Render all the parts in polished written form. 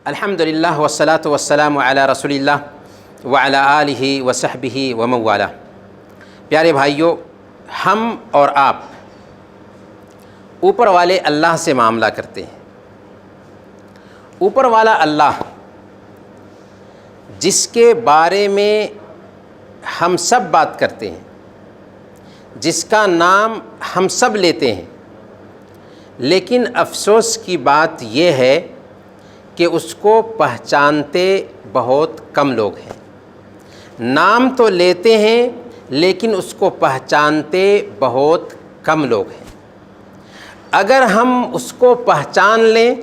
الحمدللہ والصلاۃ والسلام علی رسول اللہ وعلی آلہ وصحبہ ومن والہ۔ پیارے بھائیوں، ہم اور آپ اوپر والے اللہ سے معاملہ کرتے ہیں۔ اوپر والا اللہ جس کے بارے میں ہم سب بات کرتے ہیں، جس کا نام ہم سب لیتے ہیں، لیکن افسوس کی بات یہ ہے کہ اس کو پہچانتے بہت کم لوگ ہیں۔ نام تو لیتے ہیں لیکن اس کو پہچانتے بہت کم لوگ ہیں۔ اگر ہم اس کو پہچان لیں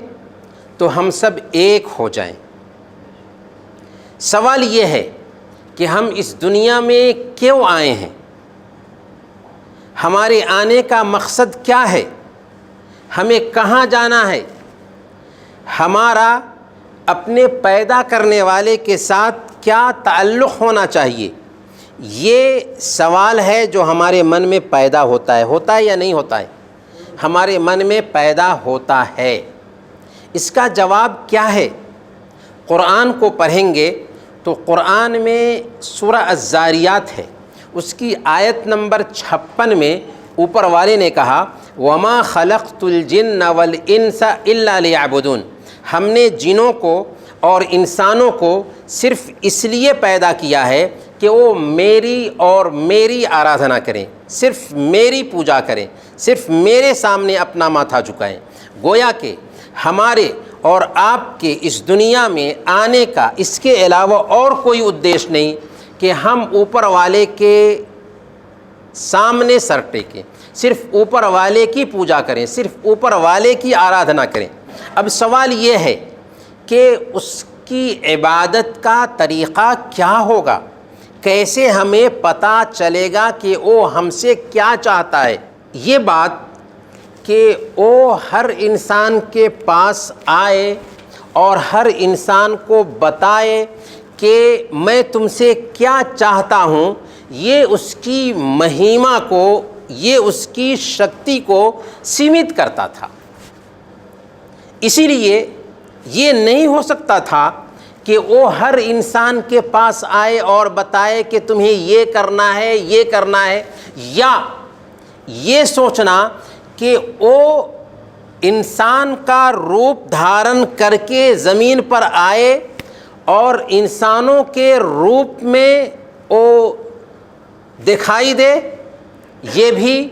تو ہم سب ایک ہو جائیں۔ سوال یہ ہے کہ ہم اس دنیا میں کیوں آئے ہیں؟ ہمارے آنے کا مقصد کیا ہے؟ ہمیں کہاں جانا ہے؟ ہمارا اپنے پیدا کرنے والے کے ساتھ کیا تعلق ہونا چاہیے؟ یہ سوال ہے جو ہمارے من میں پیدا ہوتا ہے یا نہیں ہوتا ہے؟ ہمارے من میں پیدا ہوتا ہے۔ اس کا جواب کیا ہے؟ قرآن کو پڑھیں گے تو قرآن میں سورہ الذاریات ہے، اس کی آیت نمبر 56 میں اوپر والے نے کہا وَمَا خَلَقْتُ الْجِنَّ وَالْإِنسَ إِلَّا لِيَعْبُدُونَ، ہم نے جنوں کو اور انسانوں کو صرف اس لیے پیدا کیا ہے کہ وہ میری آرادھنا کریں، صرف میری پوجا کریں، صرف میرے سامنے اپنا ماتھا جھکائیں۔ گویا کہ ہمارے اور آپ کے اس دنیا میں آنے کا اس کے علاوہ اور کوئی ادیش نہیں کہ ہم اوپر والے کے سامنے سر ٹیکیں، صرف اوپر والے کی پوجا کریں، صرف اوپر والے کی آرادھنا کریں۔ اب سوال یہ ہے کہ اس کی عبادت کا طریقہ کیا ہوگا؟ کیسے ہمیں پتہ چلے گا کہ وہ ہم سے کیا چاہتا ہے؟ یہ بات کہ وہ ہر انسان کے پاس آئے اور ہر انسان کو بتائے کہ میں تم سے کیا چاہتا ہوں، یہ اس کی مہیما کو، یہ اس کی شکتی کو سیمت کرتا تھا۔ اسی لیے یہ نہیں ہو سکتا تھا کہ وہ ہر انسان کے پاس آئے اور بتائے کہ تمہیں یہ کرنا ہے، یہ کرنا ہے، یا یہ سوچنا کہ وہ انسان کا روپ دھارن کر کے زمین پر آئے اور انسانوں کے روپ میں وہ دکھائی دے، یہ بھی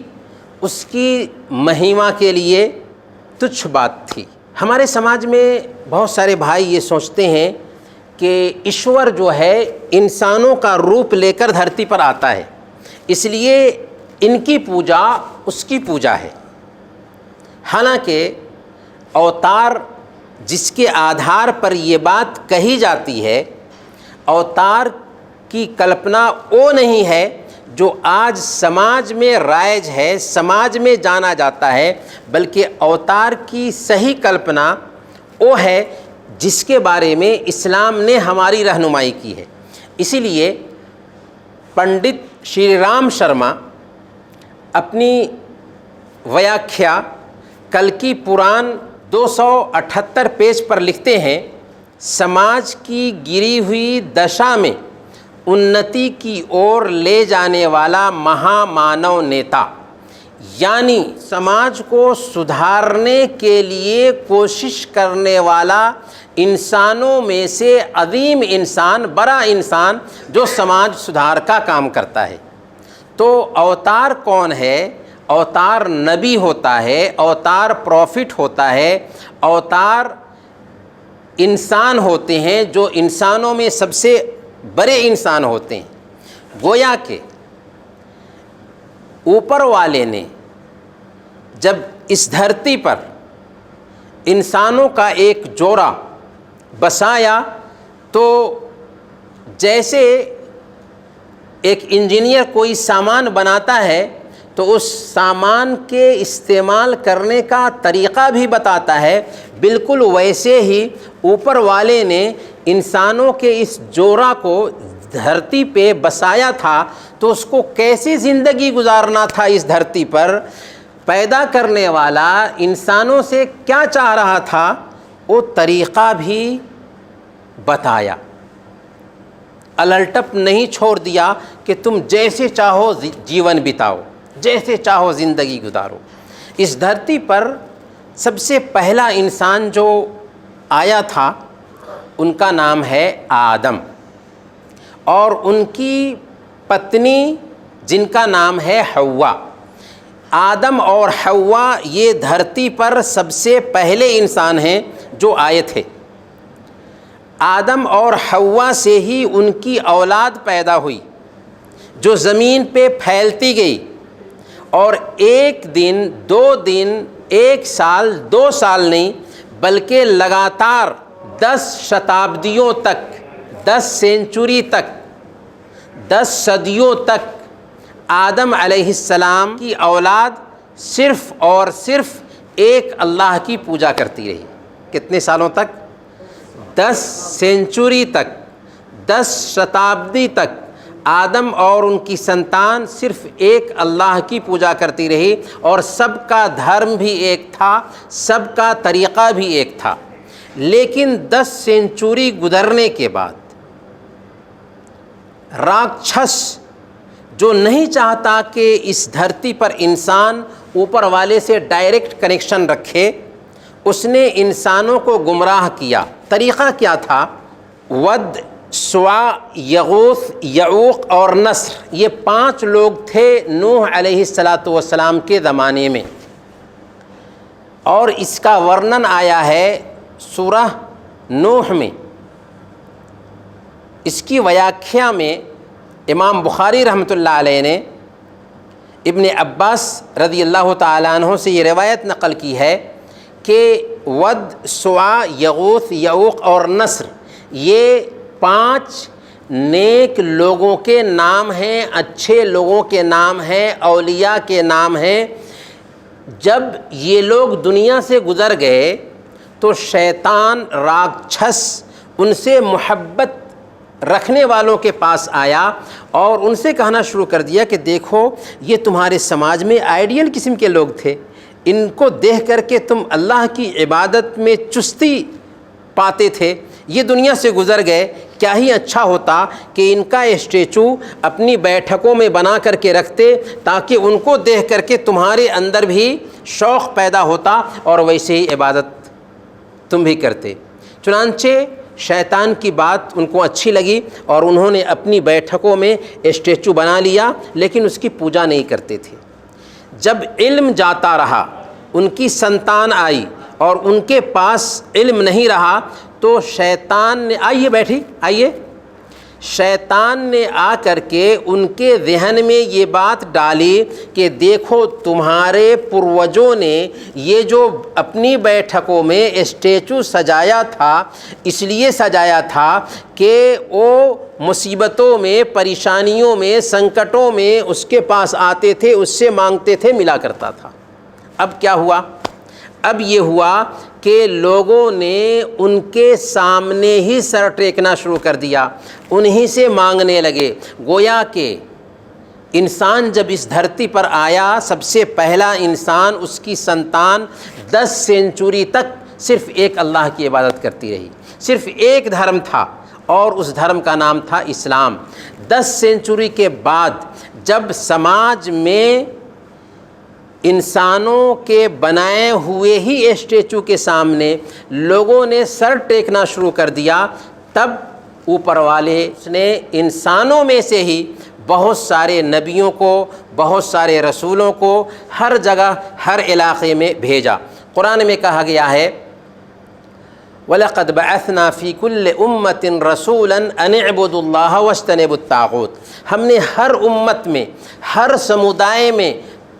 اس کی مہیما کے لیے تچھ بات تھی۔ ہمارے سماج میں بہت سارے بھائی یہ سوچتے ہیں کہ ایشور جو ہے انسانوں کا روپ لے کر دھرتی پر آتا ہے، اس لیے ان کی پوجا اس کی پوجا ہے۔ حالانکہ اوتار جس کے آدھار پر یہ بات کہی جاتی ہے، اوتار کی کلپنا وہ نہیں ہے جو آج سماج میں رائج ہے، سماج میں جانا جاتا ہے، بلکہ اوتار کی صحیح کلپنا وہ ہے جس کے بارے میں اسلام نے ہماری رہنمائی کی ہے۔ اسی لیے پنڈت شری رام شرما اپنی ویاکھیا کلکی پران 278 پیج پر لکھتے ہیں، سماج کی گری ہوئی دشا میں انتی کی اور لے جانے والا مہا مانو نیتا، یعنی سماج کو سدھارنے کے لیے کوشش کرنے والا انسانوں میں سے عظیم انسان، بڑا انسان جو سماج سدھار کا کام کرتا ہے۔ تو اوتار کون ہے؟ اوتار نبی ہوتا ہے، اوتار پروفٹ ہوتا ہے، اوتار انسان ہوتے ہیں جو انسانوں میں سب سے بڑے انسان ہوتے ہیں۔ گویا کہ اوپر والے نے جب اس دھرتی پر انسانوں کا ایک جوڑا بسایا تو جیسے ایک انجینئر کوئی سامان بناتا ہے تو اس سامان کے استعمال کرنے کا طریقہ بھی بتاتا ہے، بالکل ویسے ہی اوپر والے نے انسانوں کے اس جوڑا کو دھرتی پہ بسایا تھا تو اس کو کیسے زندگی گزارنا تھا اس دھرتی پر، پیدا کرنے والا انسانوں سے کیا چاہ رہا تھا، وہ طریقہ بھی بتایا، الٹپ نہیں چھوڑ دیا کہ تم جیسے چاہو جیون بتاؤ، جیسے چاہو زندگی گزارو۔ اس دھرتی پر سب سے پہلا انسان جو آیا تھا ان کا نام ہے آدم، اور ان کی پتنی جن کا نام ہے حوا۔ آدم اور حوا یہ دھرتی پر سب سے پہلے انسان ہیں جو آئے تھے۔ آدم اور حوا سے ہی ان کی اولاد پیدا ہوئی جو زمین پہ پھیلتی گئی، اور ایک دن، 2 دن، 1 سال، 2 سال نہیں بلکہ لگاتار 10 شتابدیوں تک، 10 سینچری تک، 10 صدیوں تک آدم علیہ السلام کی اولاد صرف اور صرف ایک اللہ کی پوجا کرتی رہی۔ کتنے سالوں تک؟ 10 سینچری تک، 10 شتابدی تک آدم اور ان کی سنتان صرف ایک اللہ کی پوجا کرتی رہی، اور سب کا دھرم بھی ایک تھا، سب کا طریقہ بھی ایک تھا۔ لیکن 10 سینچری گزرنے کے بعد راکچھس جو نہیں چاہتا کہ اس دھرتی پر انسان اوپر والے سے ڈائریکٹ کنیکشن رکھے، اس نے انسانوں کو گمراہ کیا۔ طریقہ کیا تھا؟ ود، سوا، یغوث، یعوق اور نصر، یہ 5 لوگ تھے نوح علیہ السلام کے زمانے میں، اور اس کا ورنن آیا ہے سورہ نوح میں۔ اس کی ویاکھیا میں امام بخاری رحمۃ اللہ علیہ نے ابن عباس رضی اللہ تعالیٰ عنہ سے یہ روایت نقل کی ہے کہ ود، سوا، یغوث، یعوق اور نصر یہ 5 نیک لوگوں کے نام ہیں، اچھے لوگوں کے نام ہیں، اولیاء کے نام ہیں۔ جب یہ لوگ دنیا سے گزر گئے تو شیطان راکچھس ان سے محبت رکھنے والوں کے پاس آیا اور ان سے کہنا شروع کر دیا کہ دیکھو یہ تمہارے سماج میں آئیڈیل قسم کے لوگ تھے، ان کو دیکھ کر کے تم اللہ کی عبادت میں چستی پاتے تھے، یہ دنیا سے گزر گئے، کیا ہی اچھا ہوتا کہ ان کا اسٹیچو اپنی بیٹھکوں میں بنا کر کے رکھتے تاکہ ان کو دیکھ کر کے تمہارے اندر بھی شوق پیدا ہوتا اور ویسے ہی عبادت تم بھی کرتے۔ چنانچہ شیطان کی بات ان کو اچھی لگی اور انہوں نے اپنی بیٹھکوں میں اسٹیچو بنا لیا، لیکن اس کی پوجا نہیں کرتے تھے۔ جب علم جاتا رہا، ان کی سنتان آئی اور ان کے پاس علم نہیں رہا، تو شیطان نے شیطان نے آ کر کے ان کے ذہن میں یہ بات ڈالی کہ دیکھو تمہارے پروجوں نے یہ جو اپنی بیٹھکوں میں اسٹیچو سجایا تھا، اس لیے سجایا تھا کہ وہ مصیبتوں میں، پریشانیوں میں، سنکٹوں میں اس کے پاس آتے تھے، اس سے مانگتے تھے، ملا کرتا تھا۔ اب کیا ہوا؟ اب یہ ہوا کہ لوگوں نے ان کے سامنے ہی سر ٹیکنا شروع کر دیا، انہی سے مانگنے لگے۔ گویا کہ انسان جب اس دھرتی پر آیا، سب سے پہلا انسان، اس کی سنتان 10 سینچری تک صرف ایک اللہ کی عبادت کرتی رہی، صرف ایک دھرم تھا اور اس دھرم کا نام تھا اسلام۔ 10 سینچری کے بعد جب سماج میں انسانوں کے بنائے ہوئے ہی اسٹیچو کے سامنے لوگوں نے سر ٹیکنا شروع کر دیا، تب اوپر والے نے انسانوں میں سے ہی بہت سارے نبیوں کو، بہت سارے رسولوں کو ہر جگہ، ہر علاقے میں بھیجا۔ قرآن میں کہا گیا ہے وَلَقَدْ بَعَثْنَا فِي كُلِّ أُمَّةٍ رَسُولًا أَنِ اعْبُدُوا اللَّهَ وَاجْتَنِبُوا الطَّاغُوتَ، ہم نے ہر امت میں، ہر سمودائے میں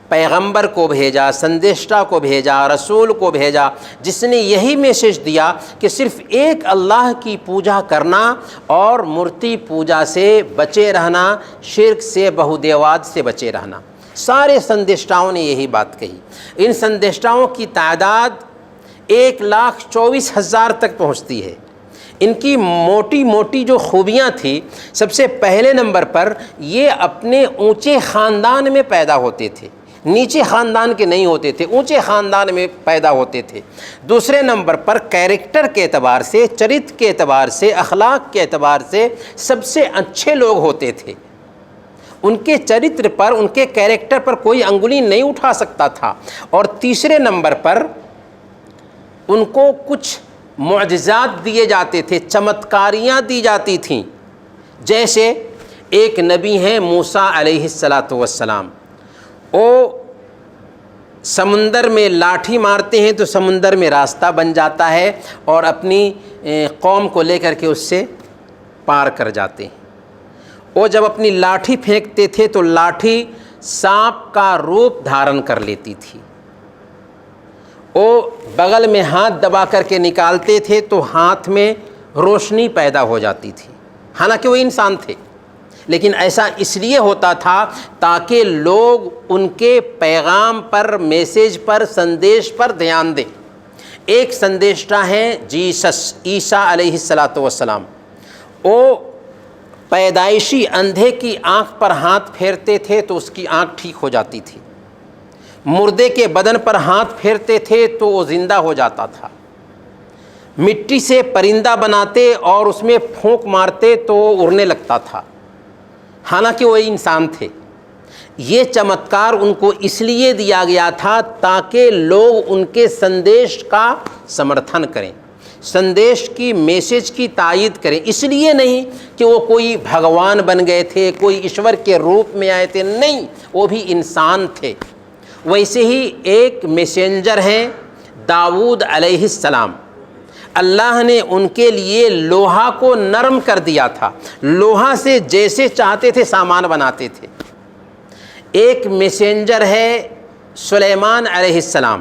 پیغمبر کو بھیجا، سندیشٹا کو بھیجا، رسول کو بھیجا، جس نے یہی میسج دیا کہ صرف ایک اللہ کی پوجا کرنا اور مورتی پوجا سے بچے رہنا، شرک سے، بہودیواد سے بچے رہنا۔ سارے سندیشٹاؤں نے یہی بات کہی۔ ان سندیشٹاؤں کی تعداد 1,24,000 تک پہنچتی ہے۔ ان کی موٹی موٹی جو خوبیاں تھیں، سب سے پہلے نمبر پر یہ اپنے اونچے خاندان میں پیدا ہوتے تھے، نیچے خاندان کے نہیں ہوتے تھے، اونچے خاندان میں پیدا ہوتے تھے۔ دوسرے نمبر پر کیریکٹر کے اعتبار سے، چرت کے اعتبار سے، اخلاق کے اعتبار سے سب سے اچھے لوگ ہوتے تھے۔ ان کے چرتر پر، ان کے کیریکٹر پر کوئی انگلی نہیں اٹھا سکتا تھا۔ اور تیسرے نمبر پر ان کو کچھ معجزات دیے جاتے تھے، چمتکاریاں دی جاتی تھیں۔ جیسے ایک نبی ہیں موسیٰ علیہ السلام، وہ سمندر میں لاٹھی مارتے ہیں تو سمندر میں راستہ بن جاتا ہے اور اپنی قوم کو لے کر کے اس سے پار کر جاتے ہیں۔ وہ جب اپنی لاٹھی پھینکتے تھے تو لاٹھی سانپ کا روپ دھارن کر لیتی تھی۔ وہ بغل میں ہاتھ دبا کر کے نکالتے تھے تو ہاتھ میں روشنی پیدا ہو جاتی تھی، حالانکہ وہ انسان تھے، لیکن ایسا اس لیے ہوتا تھا تاکہ لوگ ان کے پیغام پر، میسیج پر، سندیش پر دھیان دیں۔ ایک سندیشٹا ہیں جیسس، عیسیٰ علیہ السلام، وہ پیدائشی اندھے کی آنکھ پر ہاتھ پھیرتے تھے تو اس کی آنکھ ٹھیک ہو جاتی تھی، مردے کے بدن پر ہاتھ پھیرتے تھے تو وہ زندہ ہو جاتا تھا، مٹی سے پرندہ بناتے اور اس میں پھونک مارتے تو وہ اڑنے لگتا تھا، حالانکہ وہ انسان تھے۔ یہ چمتکار ان کو اس لیے دیا گیا تھا تاکہ لوگ ان کے سندیش کا سمرتھن کریں، سندیش کی، میسیج کی تائید کریں، اس لیے نہیں کہ وہ کوئی بھگوان بن گئے تھے، کوئی ایشور کے روپ میں آئے تھے، نہیں، وہ بھی انسان تھے۔ ویسے ہی ایک میسنجر ہیں داؤد علیہ السلام، اللہ نے ان کے لیے لوہا کو نرم کر دیا تھا، لوہا سے جیسے چاہتے تھے سامان بناتے تھے۔ ایک میسنجر ہے سلیمان علیہ السلام،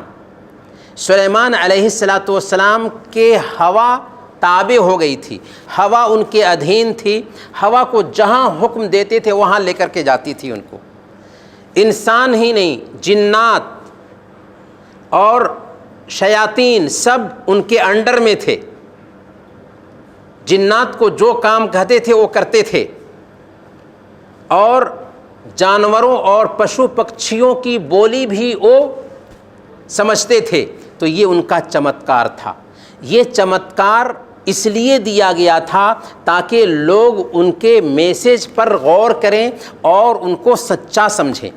سلیمان علیہ السلام کے ہوا تابع ہو گئی تھی، ہوا ان کے ادھین تھی، ہوا کو جہاں حکم دیتے تھے وہاں لے کر کے جاتی تھی ان کو۔ انسان ہی نہیں، جنات اور شیاطین سب ان کے انڈر میں تھے، جنات کو جو کام کہتے تھے وہ کرتے تھے، اور جانوروں اور پشو پکشیوں کی بولی بھی وہ سمجھتے تھے۔ تو یہ ان کا چمتکار تھا۔ یہ چمتکار اس لیے دیا گیا تھا تاکہ لوگ ان کے میسیج پر غور کریں اور ان کو سچا سمجھیں۔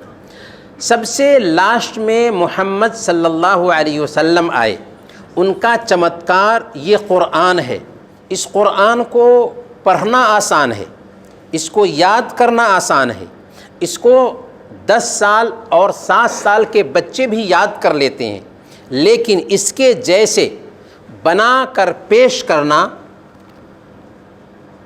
سب سے لاسٹ میں محمد صلی اللہ علیہ وسلم آئے، ان کا چمتکار یہ قرآن ہے۔ اس قرآن کو پڑھنا آسان ہے، اس کو یاد کرنا آسان ہے، اس کو 10 سال اور 7 سال کے بچے بھی یاد کر لیتے ہیں، لیکن اس کے جیسے بنا کر پیش کرنا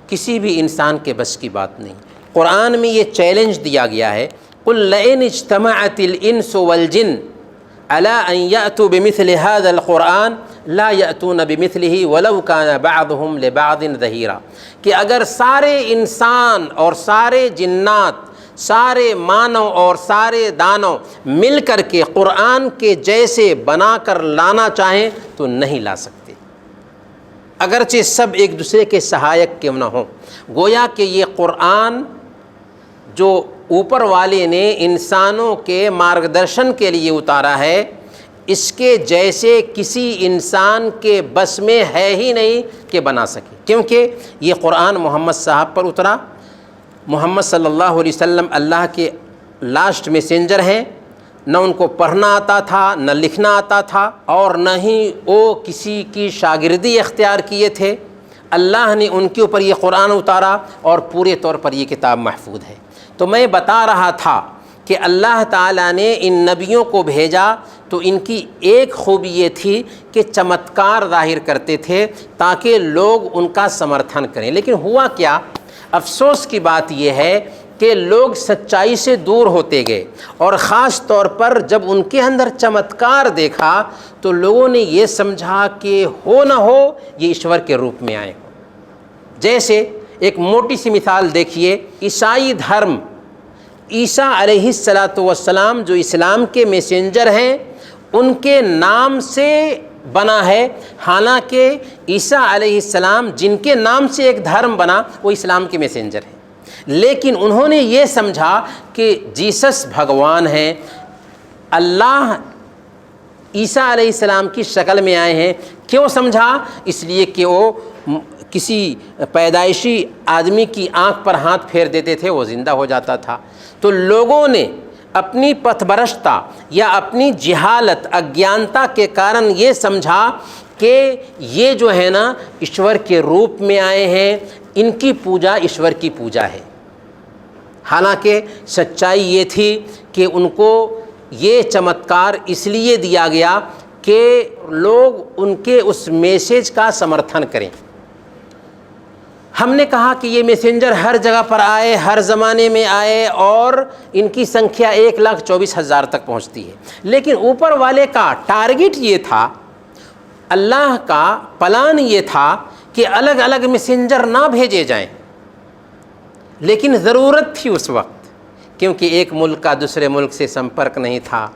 کسی بھی انسان کے بس کی بات نہیں۔ قرآن میں یہ چیلنج دیا گیا ہے، قُلْ لَئِنِ اجْتَمَعَتِ الْإِنسُ وَالْجِنُّ عَلَىٰ أَن يَأْتُوا بِمِثْلِ هَذَا الْقُرْآنِ لَا يَأْتُونَ بِمِثْلِهِ وَلَوْ كَانَ بَعْضُهُمْ لِبَعْضٍ ظَهِيرًا، کہ اگر سارے انسان اور سارے جنات، سارے مانو اور سارے دانو مل کر کے قرآن کے جیسے بنا کر لانا چاہیں تو نہیں لا سکتے، اگرچہ سب ایک دوسرے کے سہایک کیوں نہ ہوں۔ گویا کہ یہ قرآن جو اوپر والے نے انسانوں کے مارگدرشن کے لیے اتارا ہے، اس کے جیسے کسی انسان کے بس میں ہے ہی نہیں کہ بنا سکے، کیونکہ یہ قرآن محمد صاحب پر اترا۔ محمد صلی اللہ علیہ وسلم اللہ کے لاسٹ میسنجر ہیں، نہ ان کو پڑھنا آتا تھا، نہ لکھنا آتا تھا، اور نہ ہی وہ کسی کی شاگردی اختیار کیے تھے۔ اللہ نے ان کے اوپر یہ قرآن اتارا اور پورے طور پر یہ کتاب محفوظ ہے۔ تو میں بتا رہا تھا کہ اللہ تعالیٰ نے ان نبیوں کو بھیجا تو ان کی ایک خوبی یہ تھی کہ چمتکار ظاہر کرتے تھے تاکہ لوگ ان کا سمرتھن کریں، لیکن ہوا کیا؟ افسوس کی بات یہ ہے کہ لوگ سچائی سے دور ہوتے گئے، اور خاص طور پر جب ان کے اندر چمتکار دیکھا تو لوگوں نے یہ سمجھا کہ ہو نہ ہو یہ ایشور کے روپ میں آئے ہوں۔ جیسے ایک موٹی سی مثال دیکھیے، عیسائی دھرم، عیسیٰ علیہ السلام جو اسلام کے میسنجر ہیں، ان کے نام سے بنا ہے، حالانکہ عیسیٰ علیہ السلام جن کے نام سے ایک دھرم بنا وہ اسلام کے میسنجر ہیں، لیکن انہوں نے یہ سمجھا کہ جیسس بھگوان ہیں، اللہ عیسیٰ علیہ السلام کی شکل میں آئے ہیں۔ کیوں سمجھا؟ اس لیے کہ وہ کسی پیدائشی آدمی کی آنکھ پر ہاتھ پھیر دیتے تھے، وہ زندہ ہو جاتا تھا۔ تو لوگوں نے اپنی پتھ برشتا یا اپنی جہالت، اگیانتا کے کارن یہ سمجھا کہ یہ جو ہے نا ایشور کے روپ میں آئے ہیں، ان کی پوجا ایشور کی پوجا ہے۔ حالانکہ سچائی یہ تھی کہ ان کو یہ چمتکار اس لیے دیا گیا کہ لوگ ان کے اس میسیج کا سمرتھن کریں۔ ہم نے کہا کہ یہ میسنجر ہر جگہ پر آئے، ہر زمانے میں آئے، اور ان کی سنکھیا 1,24,000 تک پہنچتی ہے، لیکن اوپر والے کا ٹارگٹ یہ تھا، اللہ کا پلان یہ تھا کہ الگ الگ میسنجر نہ بھیجے جائیں، لیکن ضرورت تھی اس وقت، کیونکہ ایک ملک کا دوسرے ملک سے سمپرک نہیں تھا،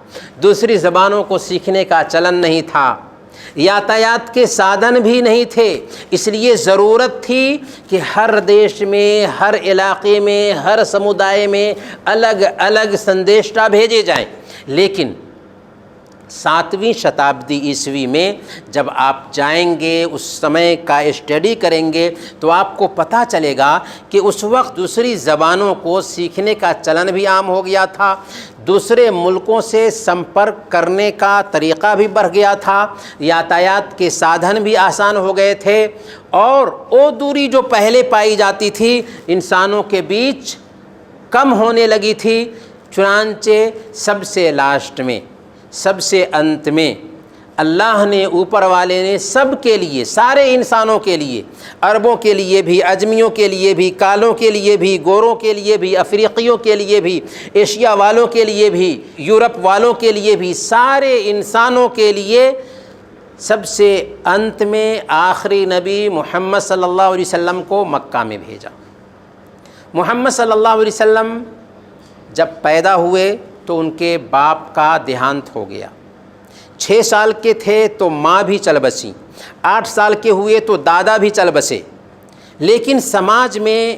دوسری زبانوں کو سیکھنے کا چلن نہیں تھا، یاتایات کے سادھن بھی نہیں تھے، اس لیے ضرورت تھی کہ ہر دیش میں، ہر علاقے میں، ہر سمودائے میں الگ الگ سندیشٹا بھیجے جائیں۔ لیکن 7ویں شتابدی عیسوی میں جب آپ جائیں گے، اس سمے کا اسٹڈی کریں گے، تو آپ کو پتہ چلے گا کہ اس وقت دوسری زبانوں کو سیکھنے کا چلن بھی عام ہو گیا تھا، دوسرے ملکوں سے سمپرک کرنے کا طریقہ بھی بڑھ گیا تھا، یاتایات کے سادھن بھی آسان ہو گئے تھے، اور وہ دوری جو پہلے پائی جاتی تھی انسانوں کے بیچ کم ہونے لگی تھی۔ چنانچہ سب سے لاسٹ میں، سب سے انت میں، اللہ نے، اوپر والے نے سب کے لیے، سارے انسانوں کے لیے، عربوں کے لیے بھی، اجمیوں کے لیے بھی، کالوں کے لیے بھی، گوروں کے لیے بھی، افریقیوں کے لیے بھی، ایشیا والوں کے لیے بھی، یورپ والوں کے لیے بھی، سارے انسانوں کے لیے سب سے انت میں آخری نبی محمد صلی اللہ علیہ وسلم کو مکہ میں بھیجا۔ محمد صلی اللہ علیہ وسلم جب پیدا ہوئے تو ان کے باپ کا دیہانت ہو گیا، 6 سال کے تھے تو ماں بھی چل بسیں، 8 سال کے ہوئے تو دادا بھی چل بسے، لیکن سماج میں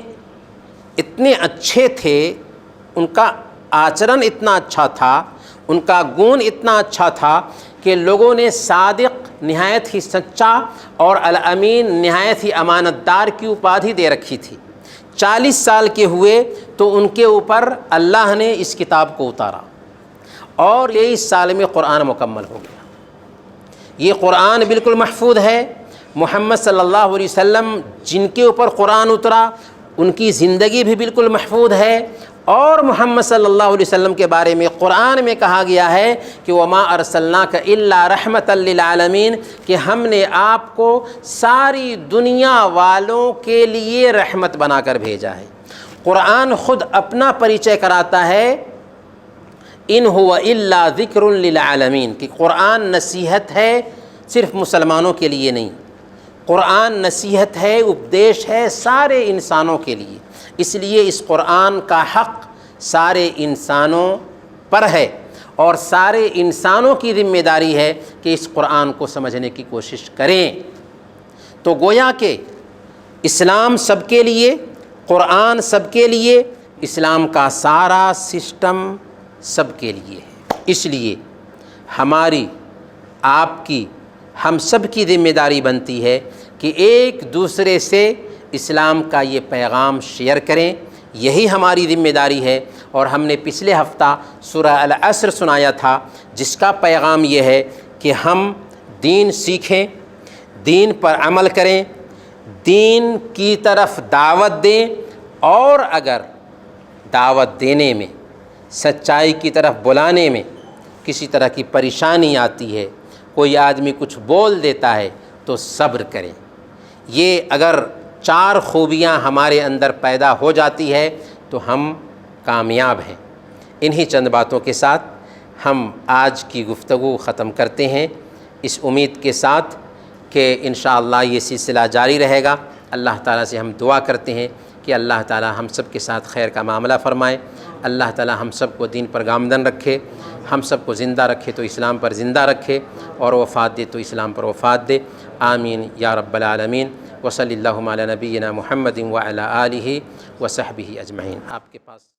اتنے اچھے تھے، ان کا آچرن اتنا اچھا تھا، ان کا گون اتنا اچھا تھا کہ لوگوں نے صادق، نہایت ہی سچا، اور الامین، نہایت ہی امانت دار کی اپادھی دے رکھی تھی۔ 40 سال کے ہوئے تو ان کے اوپر اللہ نے اس کتاب کو اتارا، اور 23 سال میں قرآن مکمل ہو گیا۔ یہ قرآن بالکل محفوظ ہے۔ محمد صلی اللہ علیہ وسلم جن کے اوپر قرآن اترا ان کی زندگی بھی بالکل محفوظ ہے، اور محمد صلی اللہ علیہ وسلم کے بارے میں قرآن میں کہا گیا ہے کہ وَمَا أَرْسَلْنَاكَ إِلَّا رَحْمَةً لِّلْعَالَمِينَ، کہ ہم نے آپ کو ساری دنیا والوں کے لیے رحمت بنا کر بھیجا ہے۔ قرآن خود اپنا پریچے کراتا ہے، ان هو الا ذکر للعالمین، کہ قرآن نصیحت ہے صرف مسلمانوں کے لیے نہیں، قرآن نصیحت ہے، اپدیش ہے سارے انسانوں کے لیے۔ اس لیے اس قرآن کا حق سارے انسانوں پر ہے، اور سارے انسانوں کی ذمہ داری ہے کہ اس قرآن کو سمجھنے کی کوشش کریں۔ تو گویا کہ اسلام سب کے لیے، قرآن سب کے لیے، اسلام کا سارا سسٹم سب کے لیے ہے۔ اس لیے ہماری، آپ کی، ہم سب کی ذمہ داری بنتی ہے کہ ایک دوسرے سے اسلام کا یہ پیغام شیئر کریں، یہی ہماری ذمہ داری ہے۔ اور ہم نے پچھلے ہفتہ سورہ العصر سنایا تھا، جس کا پیغام یہ ہے کہ ہم دین سیکھیں، دین پر عمل کریں، دین کی طرف دعوت دیں، اور اگر دعوت دینے میں، سچائی کی طرف بلانے میں کسی طرح کی پریشانی آتی ہے، کوئی آدمی کچھ بول دیتا ہے، تو صبر کریں۔ یہ اگر 4 خوبیاں ہمارے اندر پیدا ہو جاتی ہے تو ہم کامیاب ہیں۔ انہی چند باتوں کے ساتھ ہم آج کی گفتگو ختم کرتے ہیں، اس امید کے ساتھ کہ انشاءاللہ یہ سلسلہ جاری رہے گا۔ اللہ تعالیٰ سے ہم دعا کرتے ہیں کہ اللہ تعالیٰ ہم سب کے ساتھ خیر کا معاملہ فرمائے، اللہ تعالیٰ ہم سب کو دین پر گامزن رکھے، ہم سب کو زندہ رکھے تو اسلام پر زندہ رکھے، اور وفات دے تو اسلام پر وفات دے۔ آمین یا رب العالمین۔ وصلی اللہ علی نبینا محمد وعلی آلہ وصحبہ اجمعین۔ آپ کے پاس